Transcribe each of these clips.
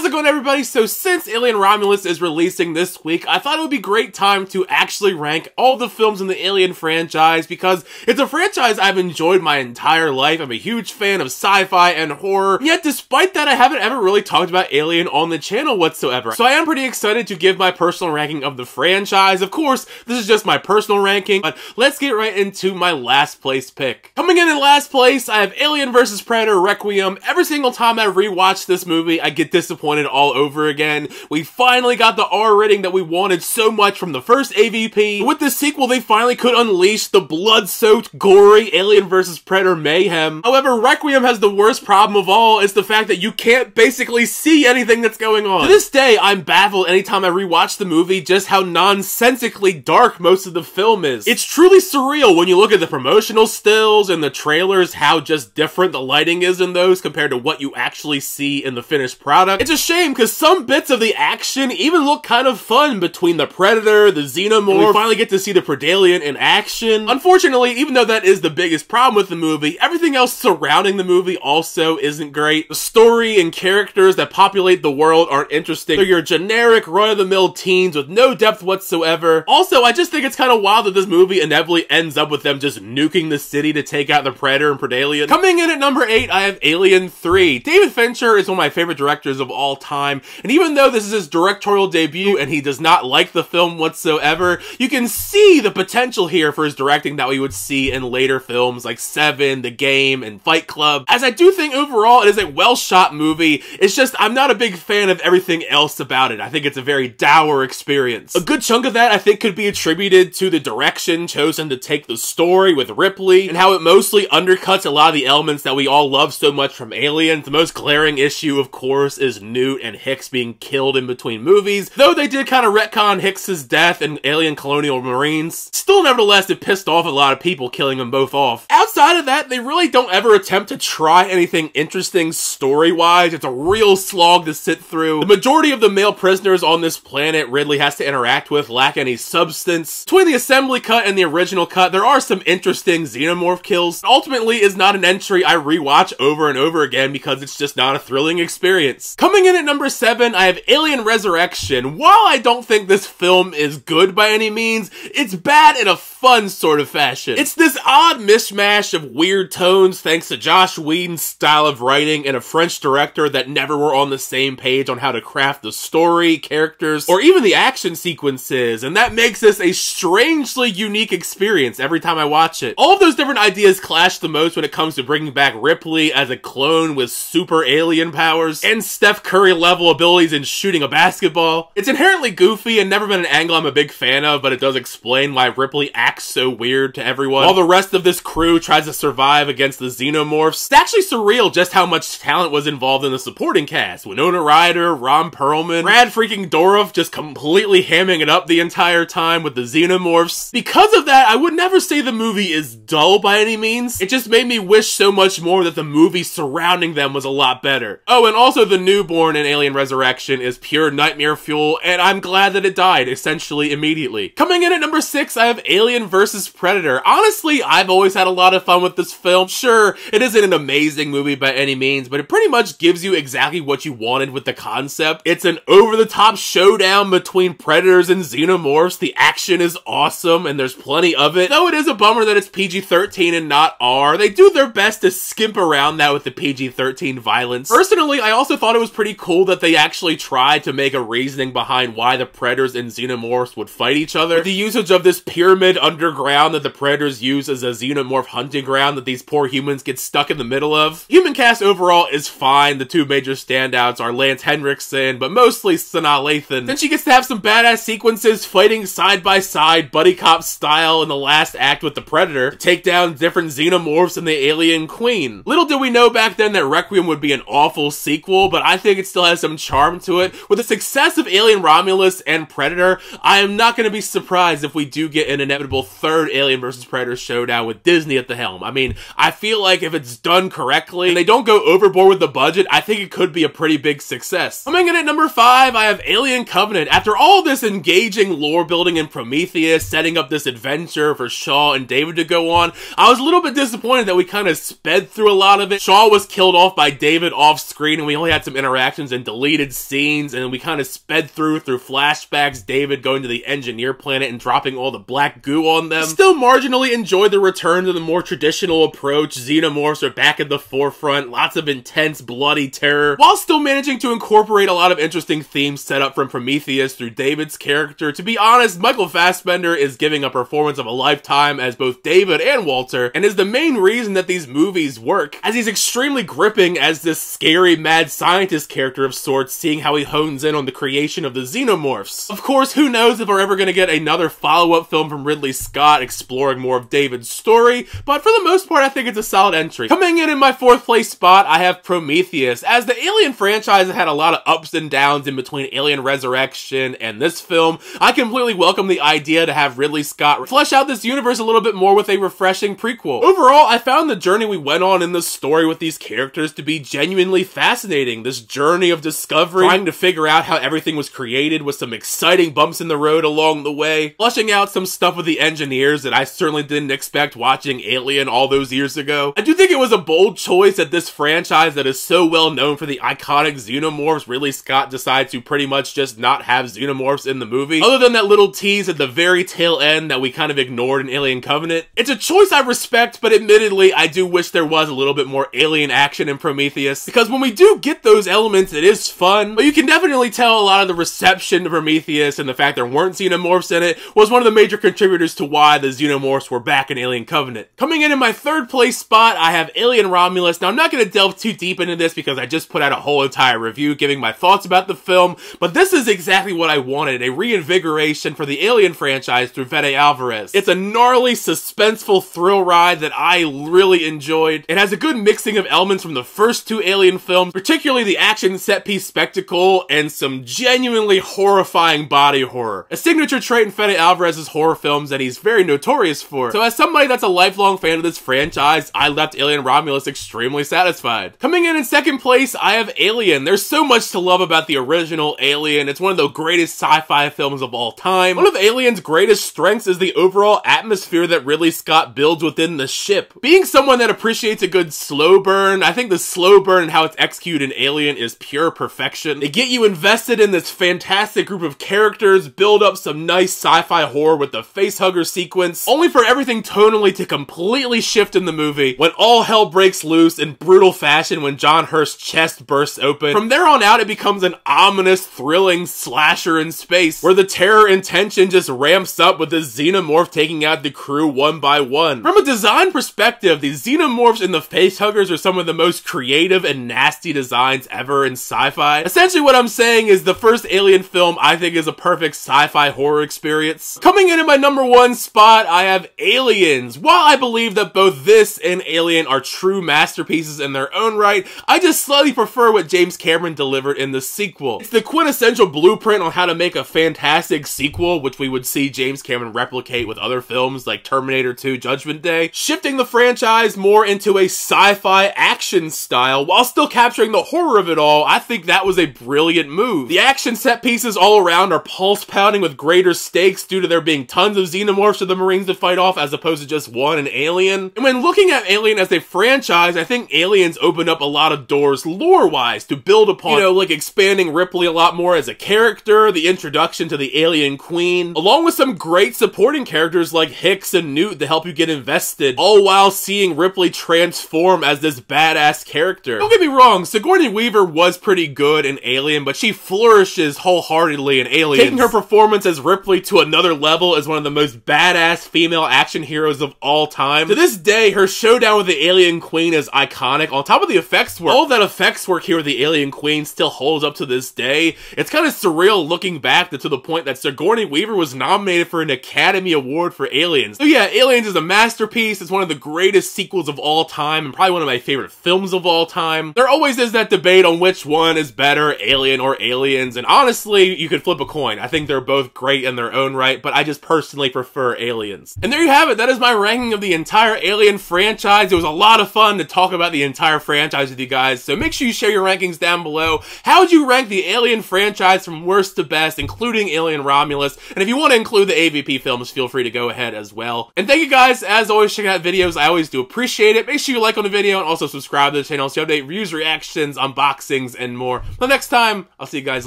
How's it going, everybody? So since Alien Romulus is releasing this week, I thought it would be a great time to actually rank all the films in the Alien franchise because it's a franchise I've enjoyed my entire life. I'm a huge fan of sci-fi and horror, and yet despite that, I haven't ever really talked about Alien on the channel whatsoever. So I am pretty excited to give my personal ranking of the franchise. Of course, this is just my personal ranking, but let's get right into my last place pick. Coming in last place, I have Alien vs. Predator Requiem. Every single time I rewatch this movie, I get disappointed all over again. We finally got the R rating that we wanted so much from the first AVP. With this sequel, they finally could unleash the blood-soaked, gory Alien vs. Predator mayhem. However, Requiem has the worst problem of all. It's the fact that you can't basically see anything that's going on. To this day, I'm baffled anytime I rewatch the movie just how nonsensically dark most of the film is. It's truly surreal when you look at the promotional stills and the trailers, how just different the lighting is in those compared to what you actually see in the finished product. It's a shame because some bits of the action even look kind of fun between the Predator, the Xenomorph. We finally get to see the Predalien in action. Unfortunately, even though that is the biggest problem with the movie, everything else surrounding the movie also isn't great. The story and characters that populate the world aren't interesting. They're your generic run-of-the-mill teens with no depth whatsoever. Also, I just think it's kind of wild that this movie inevitably ends up with them just nuking the city to take out the Predator and Predalien. Coming in at number 8, I have Alien 3. David Fincher is one of my favorite directors of all time, and even though this is his directorial debut and he does not like the film whatsoever, you can see the potential here for his directing that we would see in later films like Seven, The Game, and Fight Club. As I do think overall it is a well-shot movie, it's just I'm not a big fan of everything else about it. I think it's a very dour experience. A good chunk of that I think could be attributed to the direction chosen to take the story with Ripley, and how it mostly undercuts a lot of the elements that we all love so much from Alien. The most glaring issue, of course, is Newt and Hicks being killed in between movies, though they did kind of retcon Hicks's death in Alien Colonial Marines. Still, nevertheless, it pissed off a lot of people, killing them both off. Outside of that, they really don't ever attempt to try anything interesting story-wise. It's a real slog to sit through. The majority of the male prisoners on this planet Ridley has to interact with lack any substance. Between the assembly cut and the original cut, there are some interesting Xenomorph kills. Ultimately, is not an entry I rewatch over and over again because it's just not a thrilling experience. Coming in at number 7, I have Alien Resurrection. While I don't think this film is good by any means, it's bad in a fun sort of fashion. It's this odd mishmash of weird tones thanks to Joss Whedon's style of writing and a French director that never were on the same page on how to craft the story, characters, or even the action sequences, and that makes this a strangely unique experience every time I watch it. All of those different ideas clash the most when it comes to bringing back Ripley as a clone with super alien powers and Steph Curry level abilities in shooting a basketball. It's inherently goofy and never been an angle I'm a big fan of, but it does explain why Ripley acts so weird to everyone, while the rest of this crew tries to survive against the Xenomorphs. It's actually surreal just how much talent was involved in the supporting cast. Winona Ryder, Ron Perlman, Brad freaking Dourif just completely hamming it up the entire time with the Xenomorphs. Because of that, I would never say the movie is dull by any means. It just made me wish so much more that the movie surrounding them was a lot better. Oh, and also the newborn in Alien Resurrection is pure nightmare fuel, and I'm glad that it died essentially immediately. Coming in at number 6, I have Alien vs. Predator. Honestly, I've always had a lot of fun with this film. Sure, it isn't an amazing movie by any means, but it pretty much gives you exactly what you wanted with the concept. It's an over-the-top showdown between predators and xenomorphs. The action is awesome, and there's plenty of it. Though it is a bummer that it's PG-13 and not R. They do their best to skimp around that with the PG-13 violence. Personally, I also thought it was pretty cool that they actually tried to make a reasoning behind why the predators and xenomorphs would fight each other. With the usage of this pyramid underground that the predators use as a xenomorph hunting ground that these poor humans get stuck in the middle of. Human cast overall is fine. The two major standouts are Lance Henriksen, but mostly Sanaa Lathan. Then she gets to have some badass sequences fighting side by side, buddy cop style in the last act with the Predator, to take down different xenomorphs and the alien queen. Little did we know back then that Requiem would be an awful sequel, but I think it still has some charm to it. With the success of Alien Romulus and Predator, I am not going to be surprised if we do get an inevitable third Alien vs. Predator showdown with Disney at the helm. I mean, I feel like if it's done correctly and they don't go overboard with the budget, I think it could be a pretty big success. Coming in at number 5, I have Alien Covenant. After all this engaging lore building in Prometheus, setting up this adventure for Shaw and David to go on, I was a little bit disappointed that we kind of sped through a lot of it. Shaw was killed off by David off screen and we only had some interaction interactions and deleted scenes, and we kind of sped through flashbacks, David going to the engineer planet and dropping all the black goo on them. Still marginally enjoyed the return to the more traditional approach. Xenomorphs are back at the forefront, lots of intense, bloody terror, while still managing to incorporate a lot of interesting themes set up from Prometheus through David's character. To be honest, Michael Fassbender is giving a performance of a lifetime as both David and Walter, and is the main reason that these movies work, as he's extremely gripping as this scary mad scientist character of sorts, seeing how he hones in on the creation of the Xenomorphs. Of course, who knows if we're ever going to get another follow-up film from Ridley Scott exploring more of David's story, but for the most part I think it's a solid entry. Coming in my 4th place spot, I have Prometheus. As the Alien franchise has had a lot of ups and downs in between Alien Resurrection and this film, I completely welcome the idea to have Ridley Scott flesh out this universe a little bit more with a refreshing prequel. Overall, I found the journey we went on in the story with these characters to be genuinely fascinating. This journey of discovery, trying to figure out how everything was created with some exciting bumps in the road along the way, fleshing out some stuff with the engineers that I certainly didn't expect watching Alien all those years ago. I do think it was a bold choice that this franchise that is so well known for the iconic Xenomorphs, Ridley Scott decided to pretty much just not have Xenomorphs in the movie, other than that little tease at the very tail end that we kind of ignored in Alien Covenant. It's a choice I respect, but admittedly, I do wish there was a little bit more alien action in Prometheus, because when we do get those elements, it is fun, but you can definitely tell a lot of the reception to Prometheus and the fact there weren't Xenomorphs in it was one of the major contributors to why the Xenomorphs were back in Alien Covenant. Coming in my 3rd place spot, I have Alien Romulus. Now, I'm not going to delve too deep into this because I just put out a whole entire review giving my thoughts about the film, but this is exactly what I wanted, a reinvigoration for the Alien franchise through Fede Alvarez. It's a gnarly, suspenseful thrill ride that I really enjoyed. It has a good mixing of elements from the first 2 Alien films, particularly the action set-piece spectacle and some genuinely horrifying body horror, a signature trait in Fede Alvarez's horror films that he's very notorious for. So as somebody that's a lifelong fan of this franchise, I left Alien Romulus extremely satisfied. Coming in 2nd place, I have Alien. There's so much to love about the original Alien. It's one of the greatest sci-fi films of all time. One of Alien's greatest strengths is the overall atmosphere that Ridley Scott builds within the ship. Being someone that appreciates a good slow burn, I think the slow burn and how it's executed in Alien is pure perfection. They get you invested in this fantastic group of characters, build up some nice sci-fi horror with the facehugger sequence, only for everything tonally to completely shift in the movie when all hell breaks loose in brutal fashion when John Hurst's chest bursts open. From there on out, it becomes an ominous, thrilling slasher in space, where the terror and tension just ramps up with the Xenomorph taking out the crew one by one. From a design perspective, the Xenomorphs and the facehuggers are some of the most creative and nasty designs ever in sci-fi. Essentially what I'm saying is the first Alien film I think is a perfect sci-fi horror experience. Coming in at my number 1 spot, I have Aliens. While I believe that both this and Alien are true masterpieces in their own right, I just slightly prefer what James Cameron delivered in the sequel. It's the quintessential blueprint on how to make a fantastic sequel, which we would see James Cameron replicate with other films like Terminator 2 Judgment Day, shifting the franchise more into a sci-fi action style while still capturing the horror of it all. I think that was a brilliant move. The action set pieces all around are pulse-pounding with greater stakes due to there being tons of Xenomorphs for the Marines to fight off as opposed to just one in Alien. And when looking at Alien as a franchise, I think Aliens opened up a lot of doors lore-wise to build upon, you know, like expanding Ripley a lot more as a character, the introduction to the Alien Queen, along with some great supporting characters like Hicks and Newt to help you get invested, all while seeing Ripley transform as this badass character. Don't get me wrong, Sigourney Weaver was pretty good in Alien, but she flourishes wholeheartedly in Aliens. Taking her performance as Ripley to another level as one of the most badass female action heroes of all time. To this day, her showdown with the Alien Queen is iconic. On top of the effects work, all of that effects work here with the Alien Queen still holds up to this day. It's kind of surreal looking back to the point that Sigourney Weaver was nominated for an Academy Award for Aliens. So yeah, Aliens is a masterpiece. It's one of the greatest sequels of all time and probably one of my favorite films of all time. There always is that debate on which one is better, Alien or Aliens, and honestly, you could flip a coin. I think they're both great in their own right, but I just personally prefer Aliens. And there you have it. That is my ranking of the entire Alien franchise. It was a lot of fun to talk about the entire franchise with you guys, so make sure you share your rankings down below. How would you rank the Alien franchise from worst to best, including Alien Romulus? And if you want to include the AVP films, feel free to go ahead as well. And thank you guys, as always, checking out videos. I always do appreciate it. Make sure you like on the video and also subscribe to the channel so you update reviews, reactions, unboxings, ratings and more. But next time, I'll see you guys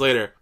later.